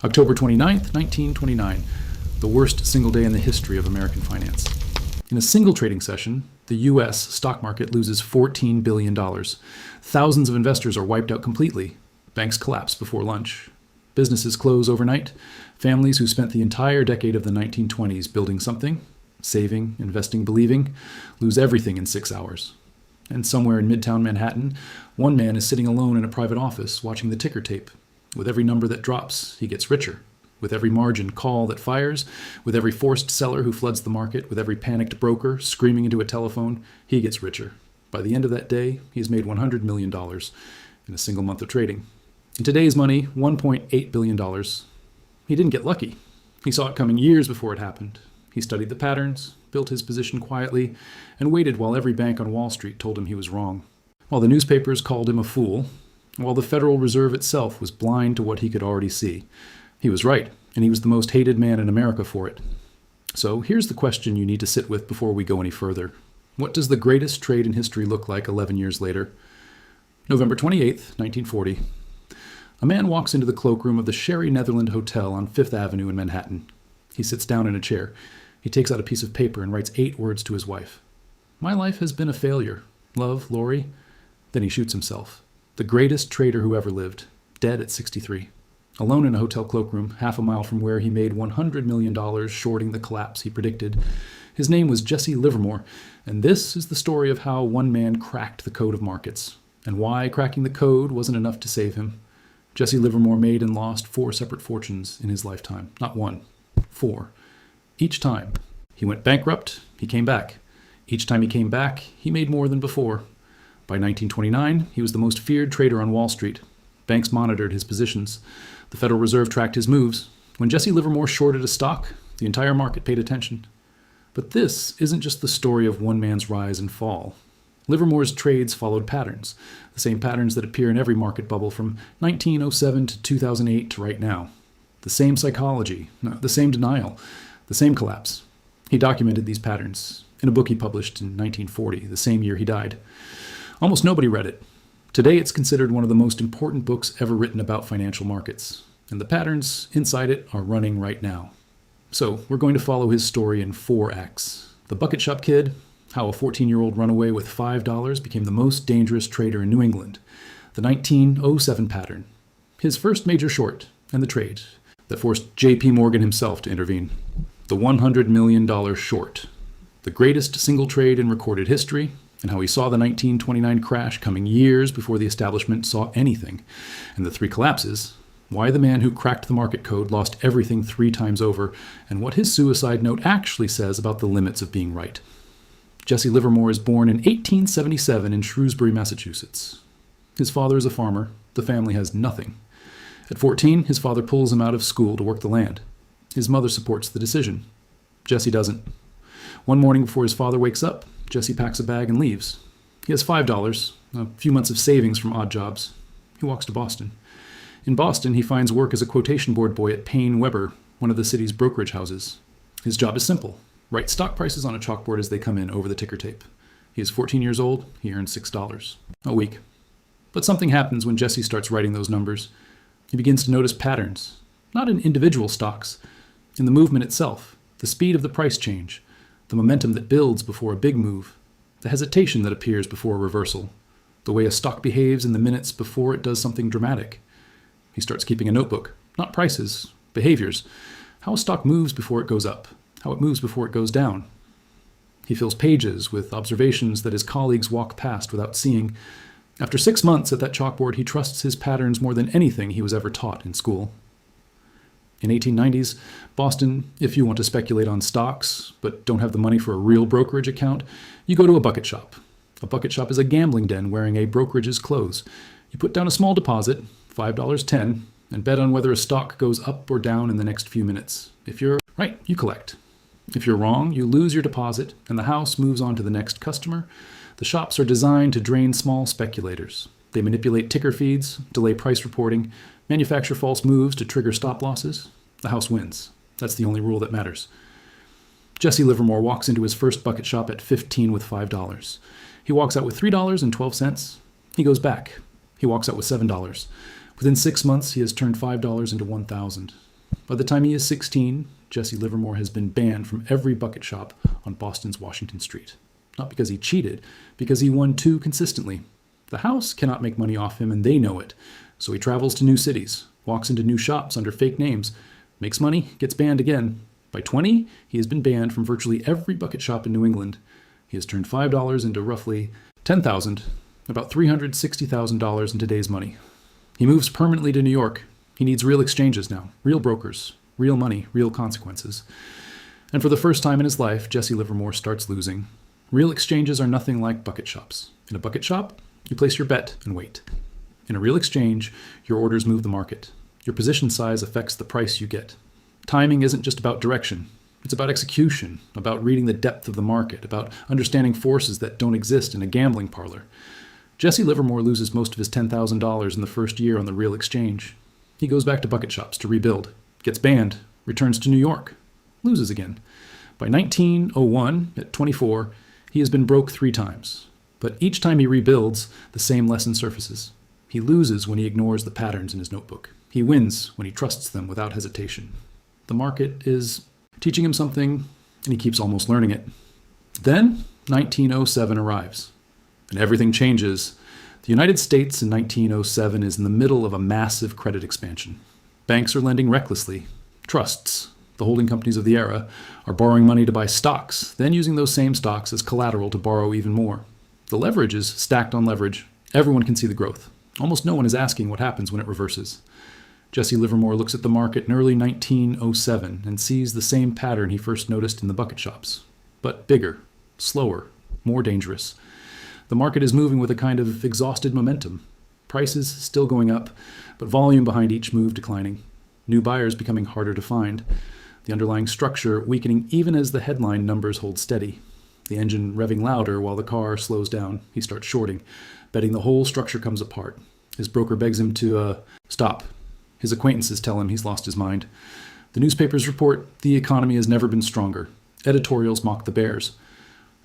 October 29th, 1929, the worst single day in the history of American finance. In a single trading session, the U.S. stock market loses $14 billion. Thousands of investors are wiped out completely. Banks collapse before lunch. Businesses close overnight. Families who spent the entire decade of the 1920s building something, saving, investing, believing, lose everything in 6 hours. And somewhere in Midtown Manhattan, one man is sitting alone in a private office watching the ticker tape. With every number that drops, he gets richer. With every margin call that fires, with every forced seller who floods the market, with every panicked broker screaming into a telephone, he gets richer. By the end of that day, he has made $100 million in a single month of trading. In today's money, $1.8 billion. He didn't get lucky. He saw it coming years before it happened. He studied the patterns, built his position quietly, and waited while every bank on Wall Street told him he was wrong. While the newspapers called him a fool, while the Federal Reserve itself was blind to what he could already see. He was right, and he was the most hated man in America for it. So here's the question you need to sit with before we go any further. What does the greatest trade in history look like 11 years later? November 28th, 1940. A man walks into the cloakroom of the Sherry Netherland Hotel on Fifth Avenue in Manhattan. He sits down in a chair. He takes out a piece of paper and writes 8 words to his wife. "My life has been a failure. Love, Lori." Then he shoots himself. The greatest trader who ever lived, dead at 63. Alone in a hotel cloakroom, half a mile from where he made $100 million shorting the collapse he predicted. His name was Jesse Livermore, and this is the story of how one man cracked the code of markets, and why cracking the code wasn't enough to save him. Jesse Livermore made and lost 4 separate fortunes in his lifetime. Not 1, 4. Each time he went bankrupt, he came back. Each time he came back, he made more than before. By 1929, he was the most feared trader on Wall Street. Banks monitored his positions. The Federal Reserve tracked his moves. When Jesse Livermore shorted a stock, the entire market paid attention. But this isn't just the story of one man's rise and fall. Livermore's trades followed patterns, the same patterns that appear in every market bubble from 1907 to 2008 to right now. The same psychology, the same denial, the same collapse. He documented these patterns in a book he published in 1940, the same year he died. Almost nobody read it. Today it's considered one of the most important books ever written about financial markets, and the patterns inside it are running right now. So we're going to follow his story in 4 acts. The bucket shop kid, how a 14-year-old runaway with $5 became the most dangerous trader in New England, the 1907 pattern, his first major short, and the trade that forced J.P. Morgan himself to intervene, the $100 million short, the greatest single trade in recorded history, and how he saw the 1929 crash coming years before the establishment saw anything, and the 3 collapses, why the man who cracked the market code lost everything 3 times over, and what his suicide note actually says about the limits of being right. Jesse Livermore is born in 1877 in Shrewsbury, Massachusetts. His father is a farmer. The family has nothing. At 14, his father pulls him out of school to work the land. His mother supports the decision. Jesse doesn't. One morning before his father wakes up, Jesse packs a bag and leaves. He has $5, a few months of savings from odd jobs. He walks to Boston. In Boston, he finds work as a quotation board boy at Payne Weber, one of the city's brokerage houses. His job is simple. Write stock prices on a chalkboard as they come in over the ticker tape. He is 14 years old. He earns $6 a week. But something happens when Jesse starts writing those numbers. He begins to notice patterns, not in individual stocks, in the movement itself, the speed of the price change, the momentum that builds before a big move, the hesitation that appears before a reversal, the way a stock behaves in the minutes before it does something dramatic. He starts keeping a notebook, not prices, behaviors, how a stock moves before it goes up, how it moves before it goes down. He fills pages with observations that his colleagues walk past without seeing. After 6 months at that chalkboard, he trusts his patterns more than anything he was ever taught in school. In 1890s, Boston, if you want to speculate on stocks but don't have the money for a real brokerage account, you go to a bucket shop. A bucket shop is a gambling den wearing a brokerage's clothes. You put down a small deposit, $5.10, and bet on whether a stock goes up or down in the next few minutes. If you're right, you collect. If you're wrong, you lose your deposit, and the house moves on to the next customer. The shops are designed to drain small speculators. They manipulate ticker feeds, delay price reporting, manufacture false moves to trigger stop losses. The house wins. That's the only rule that matters. Jesse Livermore walks into his first bucket shop at 15 with $5. He walks out with $3.12. He goes back. He walks out with $7. Within 6 months, he has turned $5 into $1,000. By the time he is 16, Jesse Livermore has been banned from every bucket shop on Boston's Washington Street. Not because he cheated, because he won too consistently. The house cannot make money off him, and they know it. So he travels to new cities, walks into new shops under fake names, makes money, gets banned again. By 20, he has been banned from virtually every bucket shop in New England. He has turned $5 into roughly $10,000, about $360,000 in today's money. He moves permanently to New York. He needs real exchanges now, real brokers, real money, real consequences. And for the first time in his life, Jesse Livermore starts losing. Real exchanges are nothing like bucket shops. In a bucket shop, you place your bet and wait. In a real exchange, your orders move the market. Your position size affects the price you get. Timing isn't just about direction. It's about execution, about reading the depth of the market, about understanding forces that don't exist in a gambling parlor. Jesse Livermore loses most of his $10,000 in the first year on the real exchange. He goes back to bucket shops to rebuild, gets banned, returns to New York, loses again. By 1901, at 24, he has been broke 3 times. But each time he rebuilds, the same lesson surfaces. He loses when he ignores the patterns in his notebook. He wins when he trusts them without hesitation. The market is teaching him something, and he keeps almost learning it. Then, 1907 arrives, and everything changes. The United States in 1907 is in the middle of a massive credit expansion. Banks are lending recklessly. Trusts, the holding companies of the era, are borrowing money to buy stocks, then using those same stocks as collateral to borrow even more. The leverage is stacked on leverage. Everyone can see the growth. Almost no one is asking what happens when it reverses. Jesse Livermore looks at the market in early 1907 and sees the same pattern he first noticed in the bucket shops, but bigger, slower, more dangerous. The market is moving with a kind of exhausted momentum. Prices still going up, but volume behind each move declining. New buyers becoming harder to find. The underlying structure weakening even as the headline numbers hold steady. The engine revving louder while the car slows down. He starts shorting, betting the whole structure comes apart. His broker begs him to stop. His acquaintances tell him he's lost his mind. The newspapers report the economy has never been stronger. Editorials mock the bears.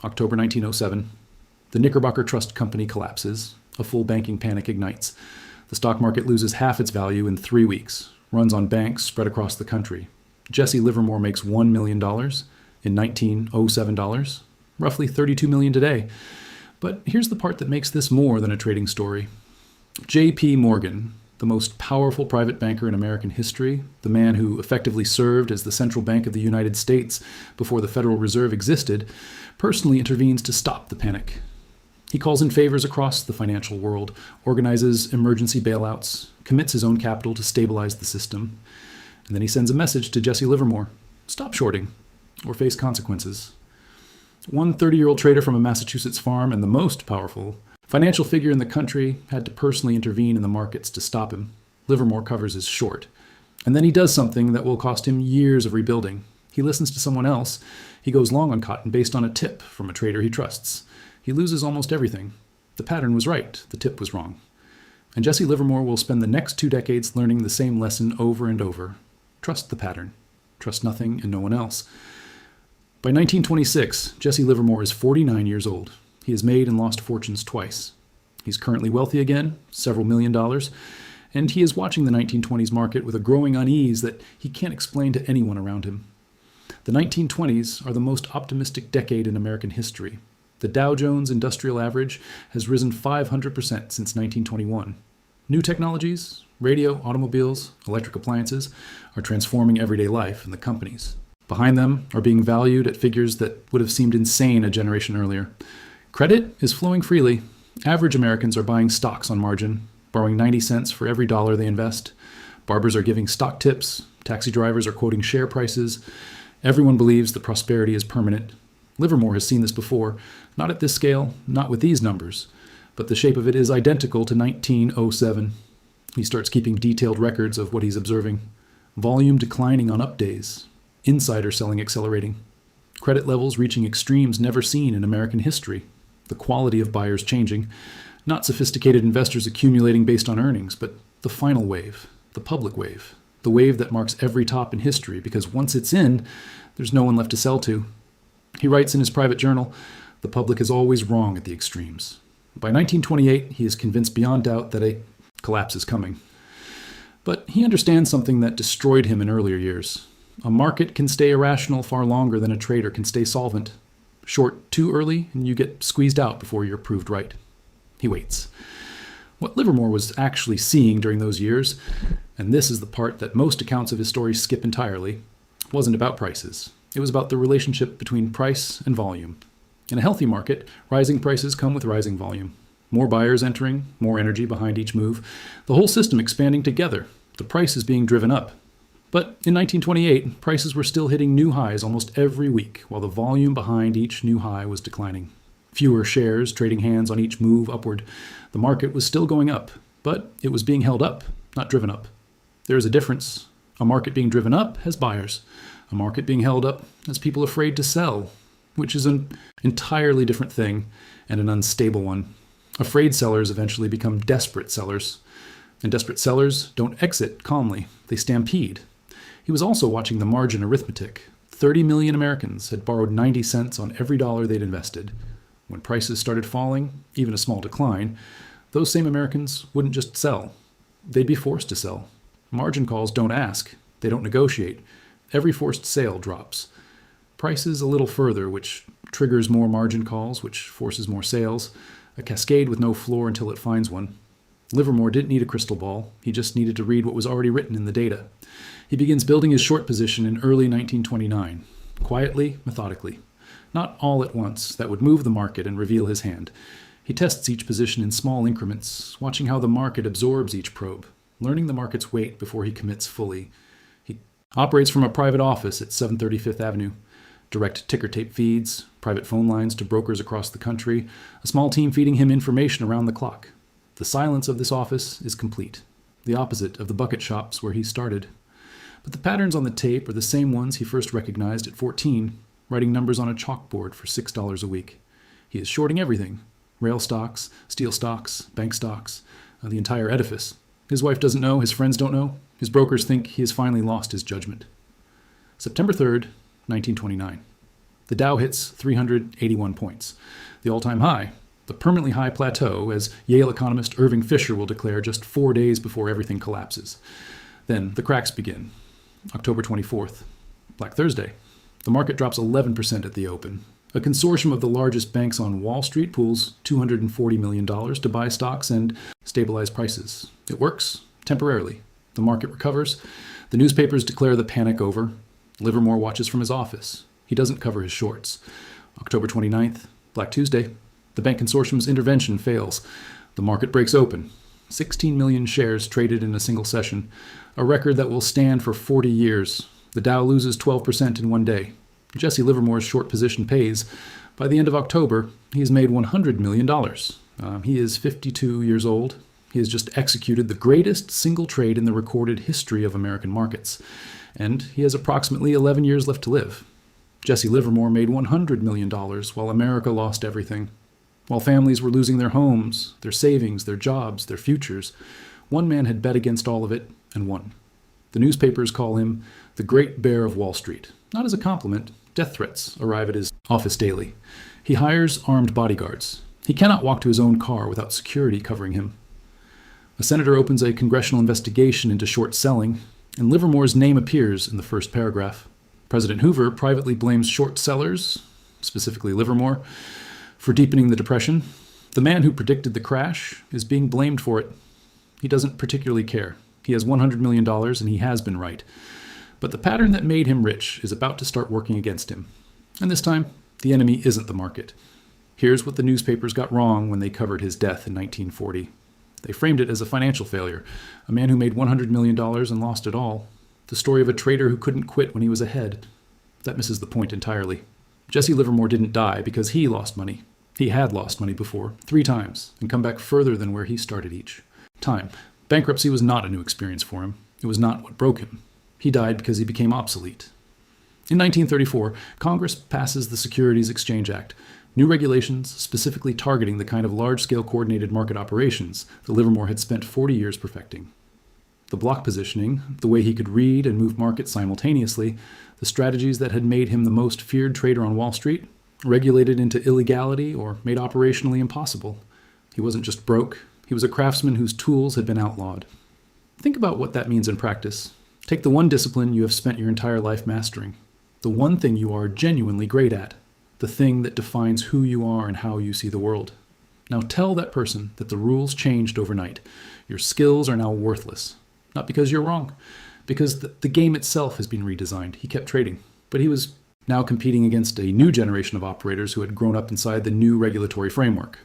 October 1907. The Knickerbocker Trust Company collapses. A full banking panic ignites. The stock market loses half its value in 3 weeks. Runs on banks spread across the country. Jesse Livermore makes $1 million in 1907 dollars, roughly $32 million today. But here's the part that makes this more than a trading story. J.P. Morgan, the most powerful private banker in American history, the man who effectively served as the central bank of the United States before the Federal Reserve existed, personally intervenes to stop the panic. He calls in favors across the financial world, organizes emergency bailouts, commits his own capital to stabilize the system, and then he sends a message to Jesse Livermore: stop shorting, or face consequences. One 30-year-old trader from a Massachusetts farm and the most powerful financial figure in the country had to personally intervene in the markets to stop him. Livermore covers his short. And then he does something that will cost him years of rebuilding. He listens to someone else. He goes long on cotton based on a tip from a trader he trusts. He loses almost everything. The pattern was right. The tip was wrong. And Jesse Livermore will spend the next 2 decades learning the same lesson over and over. Trust the pattern. Trust nothing and no one else. By 1926, Jesse Livermore is 49 years old. He has made and lost fortunes twice. He's currently wealthy again, several $1 million, and he is watching the 1920s market with a growing unease that he can't explain to anyone around him. The 1920s are the most optimistic decade in American history. The Dow Jones Industrial Average has risen 500% since 1921. New technologies, radio, automobiles, electric appliances, are transforming everyday life in the companies. Behind them are being valued at figures that would have seemed insane a generation earlier. Credit is flowing freely. Average Americans are buying stocks on margin, borrowing 90 cents for every dollar they invest. Barbers are giving stock tips. Taxi drivers are quoting share prices. Everyone believes that prosperity is permanent. Livermore has seen this before, not at this scale, not with these numbers, but the shape of it is identical to 1907. He starts keeping detailed records of what he's observing. Volume declining on up days. Insider selling accelerating. Credit levels reaching extremes never seen in American history. The quality of buyers changing. Not sophisticated investors accumulating based on earnings, but the final wave, the public wave, the wave that marks every top in history, because once it's in, there's no one left to sell to. He writes in his private journal, "The public is always wrong at the extremes." By 1928, he is convinced beyond doubt that a collapse is coming. But he understands something that destroyed him in earlier years. A market can stay irrational far longer than a trader can stay solvent. Short too early, and you get squeezed out before you're proved right. He waits. What Livermore was actually seeing during those years, and this is the part that most accounts of his story skip entirely, wasn't about prices. It was about the relationship between price and volume. In a healthy market, rising prices come with rising volume. More buyers entering, more energy behind each move, the whole system expanding together. The price is being driven up. But in 1928, prices were still hitting new highs almost every week, while the volume behind each new high was declining. Fewer shares trading hands on each move upward. The market was still going up, but it was being held up, not driven up. There is a difference. A market being driven up has buyers. A market being held up has people afraid to sell, which is an entirely different thing and an unstable one. Afraid sellers eventually become desperate sellers. And desperate sellers don't exit calmly. They stampede. He was also watching the margin arithmetic. 30 million Americans had borrowed 90 cents on every dollar they'd invested. When prices started falling, even a small decline, those same Americans wouldn't just sell. They'd be forced to sell. Margin calls don't ask. They don't negotiate. Every forced sale drops. Prices a little further, which triggers more margin calls, which forces more sales. A cascade with no floor until it finds one. Livermore didn't need a crystal ball. He just needed to read what was already written in the data. He begins building his short position in early 1929, quietly, methodically. Not all at once, that would move the market and reveal his hand. He tests each position in small increments, watching how the market absorbs each probe, learning the market's weight before he commits fully. He operates from a private office at 730 Fifth Avenue. Direct ticker tape feeds, private phone lines to brokers across the country, a small team feeding him information around the clock. The silence of this office is complete, the opposite of the bucket shops where he started. But the patterns on the tape are the same ones he first recognized at 14, writing numbers on a chalkboard for $6 a week. He is shorting everything: rail stocks, steel stocks, bank stocks, the entire edifice. His wife doesn't know, his friends don't know. His brokers think he has finally lost his judgment. September 3rd, 1929. The Dow hits 381 points, the all-time high, the permanently high plateau, as Yale economist Irving Fisher will declare just 4 days before everything collapses. Then the cracks begin. October 24th, Black Thursday. The market drops 11% at the open. A consortium of the largest banks on Wall Street pools $240 million to buy stocks and stabilize prices. It works, temporarily. The market recovers. The newspapers declare the panic over. Livermore watches from his office. He doesn't cover his shorts. October 29th, Black Tuesday. The bank consortium's intervention fails. The market breaks open. 16 million shares traded in a single session, a record that will stand for 40 years. The Dow loses 12% in one day. Jesse Livermore's short position pays. By the end of October, he has made $100 million. He is 52 years old. He has just executed the greatest single trade in the recorded history of American markets. And he has approximately 11 years left to live. Jesse Livermore made $100 million while America lost everything. While families were losing their homes, their savings, their jobs, their futures, one man had bet against all of it and won. The newspapers call him the Great Bear of Wall Street. Not as a compliment, death threats arrive at his office daily. He hires armed bodyguards. He cannot walk to his own car without security covering him. A senator opens a congressional investigation into short selling, and Livermore's name appears in the first paragraph. President Hoover privately blames short sellers, specifically Livermore, for deepening the Depression. The man who predicted the crash is being blamed for it. He doesn't particularly care. He has $100 million and he has been right. But the pattern that made him rich is about to start working against him. And this time, the enemy isn't the market. Here's what the newspapers got wrong when they covered his death in 1940. They framed it as a financial failure, a man who made $100 million and lost it all. The story of a trader who couldn't quit when he was ahead. That misses the point entirely. Jesse Livermore didn't die because he lost money. He had lost money before, 3 times, and come back further than where he started each time. Bankruptcy was not a new experience for him. It was not what broke him. He died because he became obsolete. In 1934, Congress passes the Securities Exchange Act, new regulations specifically targeting the kind of large-scale coordinated market operations that Livermore had spent 40 years perfecting. The block positioning, the way he could read and move markets simultaneously, the strategies that had made him the most feared trader on Wall Street, regulated into illegality or made operationally impossible. He wasn't just broke, he was a craftsman whose tools had been outlawed. Think about what that means in practice. Take the one discipline you have spent your entire life mastering, the one thing you are genuinely great at, the thing that defines who you are and how you see the world. Now tell that person that the rules changed overnight. Your skills are now worthless. Not because you're wrong, because the game itself has been redesigned. He kept trading, but he was now competing against a new generation of operators who had grown up inside the new regulatory framework.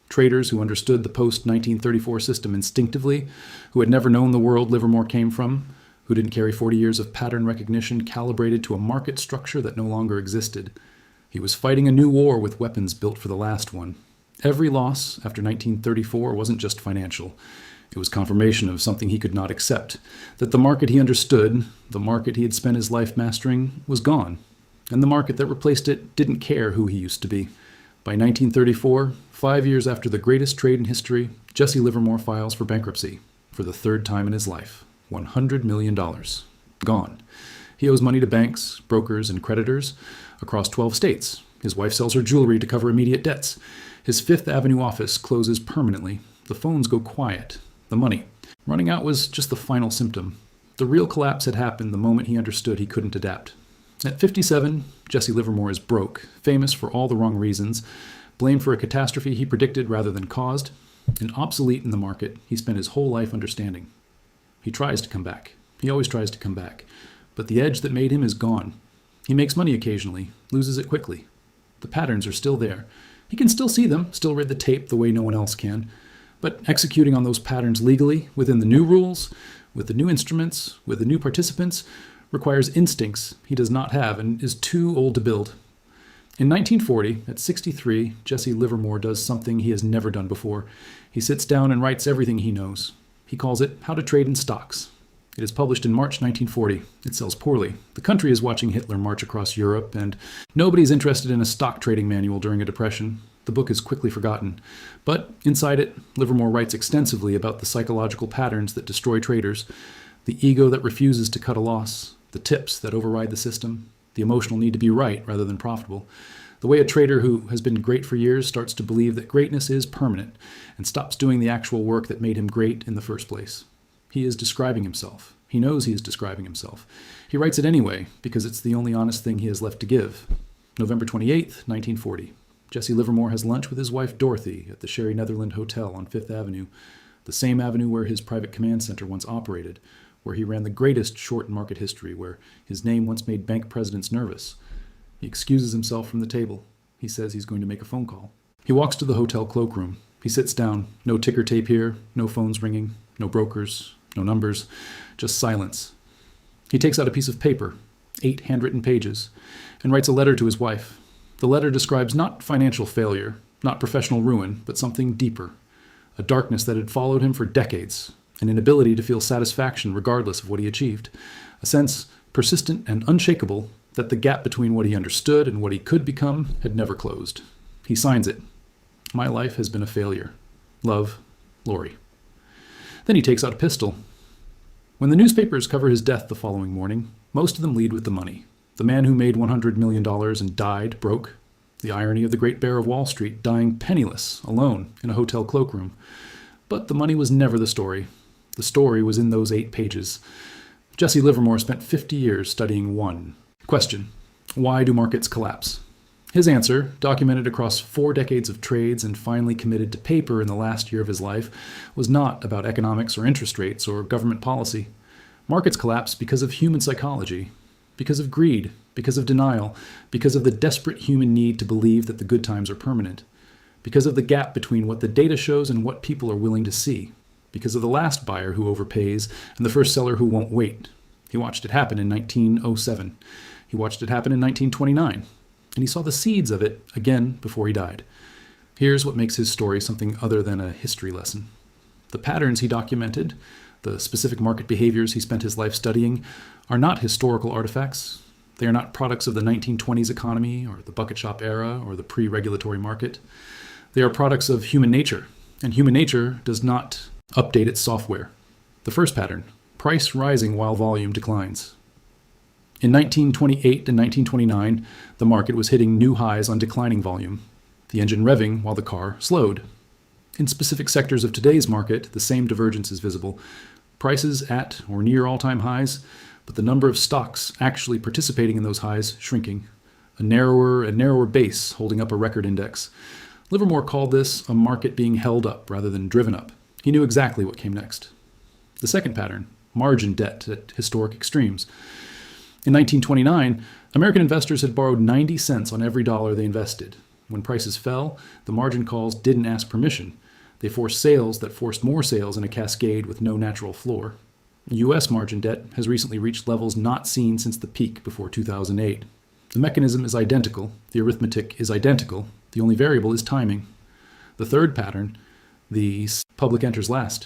Traders who understood the post-1934 system instinctively, who had never known the world Livermore came from, who didn't carry 40 years of pattern recognition calibrated to a market structure that no longer existed. He was fighting a new war with weapons built for the last one. Every loss after 1934 wasn't just financial. It was confirmation of something he could not accept, that the market he understood, the market he had spent his life mastering, was gone. And the market that replaced it didn't care who he used to be. By 1934, 5 years after the greatest trade in history, Jesse Livermore files for bankruptcy for the third time in his life. $100 million. Gone. He owes money to banks, brokers, and creditors across 12 states. His wife sells her jewelry to cover immediate debts. His Fifth Avenue office closes permanently. The phones go quiet. The money. Running out was just the final symptom. The real collapse had happened the moment he understood he couldn't adapt. At 57, Jesse Livermore is broke, famous for all the wrong reasons, blamed for a catastrophe he predicted rather than caused, and obsolete in the market he spent his whole life understanding. He tries to come back. He always tries to come back. But the edge that made him is gone. He makes money occasionally, loses it quickly. The patterns are still there. He can still see them, still read the tape the way no one else can. But executing on those patterns legally, within the new rules, with the new instruments, with the new participants, requires instincts he does not have and is too old to build. In 1940, at 63, Jesse Livermore does something he has never done before. He sits down and writes everything he knows. He calls it How to Trade in Stocks. It is published in March 1940. It sells poorly. The country is watching Hitler march across Europe, and nobody's interested in a stock trading manual during a depression. The book is quickly forgotten. But inside it, Livermore writes extensively about the psychological patterns that destroy traders, the ego that refuses to cut a loss, the tips that override the system, the emotional need to be right rather than profitable, the way a trader who has been great for years starts to believe that greatness is permanent and stops doing the actual work that made him great in the first place. He is describing himself. He knows he is describing himself. He writes it anyway because it's the only honest thing he has left to give. November 28th, 1940. Jesse Livermore has lunch with his wife Dorothy at the Sherry Netherland Hotel on Fifth Avenue, the same avenue where his private command center once operated, where he ran the greatest short in market history, where his name once made bank presidents nervous. He excuses himself from the table. He says he's going to make a phone call. He walks to the hotel cloakroom. He sits down. No ticker tape here, no phones ringing, no brokers, no numbers, just silence. He takes out a piece of paper, 8 handwritten pages, and writes a letter to his wife. The letter describes not financial failure, not professional ruin, but something deeper, a darkness that had followed him for decades, an inability to feel satisfaction regardless of what he achieved, a sense, persistent and unshakable, that the gap between what he understood and what he could become had never closed. He signs it. My life has been a failure. Love, Lori. Then he takes out a pistol. When the newspapers cover his death the following morning, most of them lead with the money. The man who made $100 million and died broke. The irony of the great bear of Wall Street dying penniless, alone, in a hotel cloakroom. But the money was never the story. The story was in those 8 pages. Jesse Livermore spent 50 years studying one. Question: why do markets collapse? His answer, documented across 4 decades of trades and finally committed to paper in the last year of his life, was not about economics or interest rates or government policy. Markets collapse because of human psychology, because of greed, because of denial, because of the desperate human need to believe that the good times are permanent, because of the gap between what the data shows and what people are willing to see, because of the last buyer who overpays and the first seller who won't wait. He watched it happen in 1907. He watched it happen in 1929. And he saw the seeds of it again before he died. Here's what makes his story something other than a history lesson. The patterns he documented, the specific market behaviors he spent his life studying, are not historical artifacts. They are not products of the 1920s economy or the bucket shop era or the pre-regulatory market. They are products of human nature, and human nature does not update its software. The first pattern, price rising while volume declines. In 1928 and 1929, the market was hitting new highs on declining volume, the engine revving while the car slowed. In specific sectors of today's market, the same divergence is visible. prices at or near all-time highs, but the number of stocks actually participating in those highs shrinking, a narrower and narrower base holding up a record index. Livermore called this a market being held up rather than driven up. He knew exactly what came next. The second pattern, margin debt at historic extremes. In 1929, American investors had borrowed 90 cents on every dollar they invested. When prices fell, the margin calls didn't ask permission. They forced sales that forced more sales in a cascade with no natural floor. U.S. margin debt has recently reached levels not seen since the peak before 2008. The mechanism is identical. The arithmetic is identical. The only variable is timing. The third pattern, the public enters last.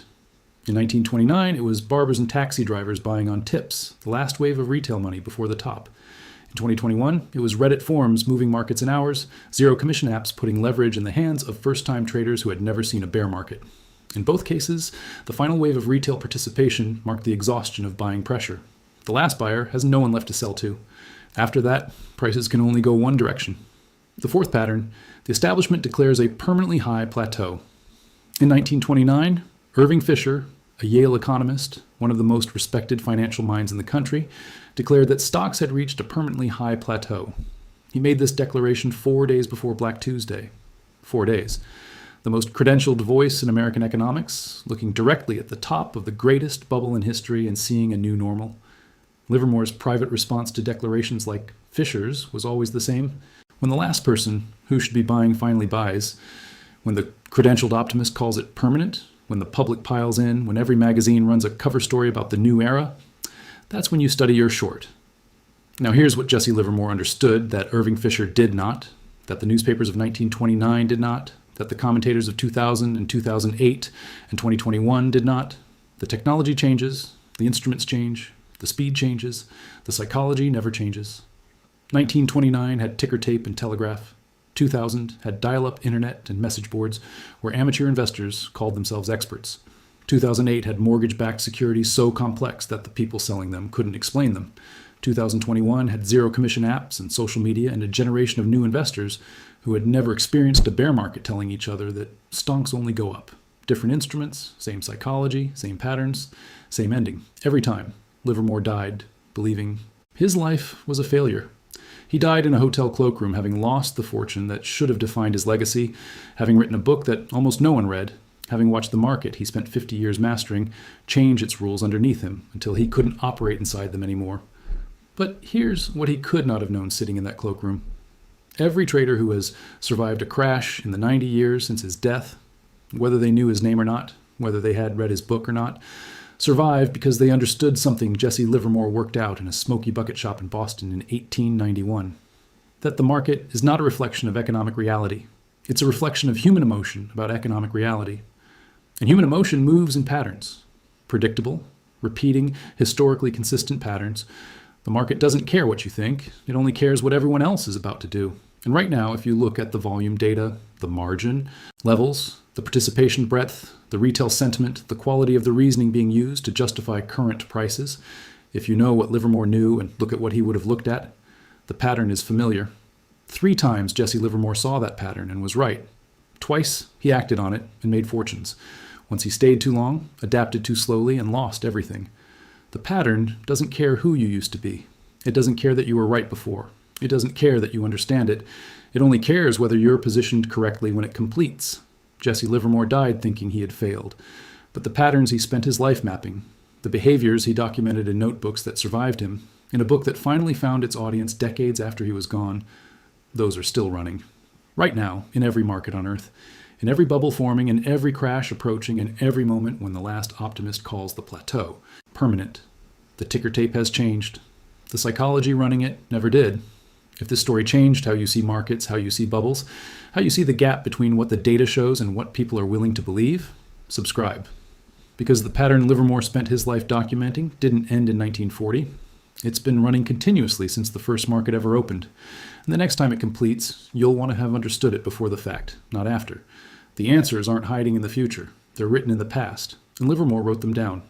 In 1929, it was barbers and taxi drivers buying on tips, the last wave of retail money before the top. In 2021, it was Reddit forums moving markets in hours, zero commission apps putting leverage in the hands of first-time traders who had never seen a bear market. In both cases, the final wave of retail participation marked the exhaustion of buying pressure. The last buyer has no one left to sell to. After that, prices can only go one direction. The fourth pattern, the establishment declares a permanently high plateau. In 1929, Irving Fisher, a Yale economist, one of the most respected financial minds in the country, declared that stocks had reached a permanently high plateau. He made this declaration 4 days before Black Tuesday. 4 days. The most credentialed voice in American economics, looking directly at the top of the greatest bubble in history and seeing a new normal. Livermore's private response to declarations like Fisher's was always the same. When the last person who should be buying finally buys, when the credentialed optimist calls it permanent, when the public piles in, when every magazine runs a cover story about the new era, that's when you study your short. Now here's what Jesse Livermore understood that Irving Fisher did not, that the newspapers of 1929 did not, that the commentators of 2000 and 2008 and 2021 did not. The technology changes, the instruments change, the speed changes, the psychology never changes. 1929 had ticker tape and telegraph. 2000 had dial-up internet and message boards where amateur investors called themselves experts. 2008 had mortgage-backed securities so complex that the people selling them couldn't explain them. 2021 had zero-commission apps and social media and a generation of new investors who had never experienced a bear market telling each other that stonks only go up. Different instruments, same psychology, same patterns, same ending. Every time, Livermore died, believing his life was a failure. He died in a hotel cloakroom, having lost the fortune that should have defined his legacy, having written a book that almost no one read, having watched the market he spent 50 years mastering change its rules underneath him until he couldn't operate inside them anymore. But here's what he could not have known sitting in that cloakroom. Every trader who has survived a crash in the 90 years since his death, whether they knew his name or not, whether they had read his book or not, survived because they understood something Jesse Livermore worked out in a smoky bucket shop in Boston in 1891. That the market is not a reflection of economic reality. It's a reflection of human emotion about economic reality. And human emotion moves in patterns. Predictable, repeating, historically consistent patterns. The market doesn't care what you think. It only cares what everyone else is about to do. And right now, if you look at the volume data, the margin levels, the participation breadth, the retail sentiment, the quality of the reasoning being used to justify current prices, if you know what Livermore knew and look at what he would have looked at, the pattern is familiar. 3 times Jesse Livermore saw that pattern and was right. Twice he acted on it and made fortunes. Once he stayed too long, adapted too slowly, and lost everything. The pattern doesn't care who you used to be. It doesn't care that you were right before. It doesn't care that you understand it. It only cares whether you're positioned correctly when it completes. Jesse Livermore died thinking he had failed. But the patterns he spent his life mapping, the behaviors he documented in notebooks that survived him, in a book that finally found its audience decades after he was gone, those are still running. Right now, in every market on Earth, in every bubble forming, in every crash approaching, in every moment when the last optimist calls the plateau. Permanent. The ticker tape has changed. The psychology running it never did. If this story changed how you see markets, how you see bubbles, how you see the gap between what the data shows and what people are willing to believe, subscribe. Because the pattern Livermore spent his life documenting didn't end in 1940. It's been running continuously since the first market ever opened. And the next time it completes, you'll want to have understood it before the fact, not after. The answers aren't hiding in the future. They're written in the past, and Livermore wrote them down.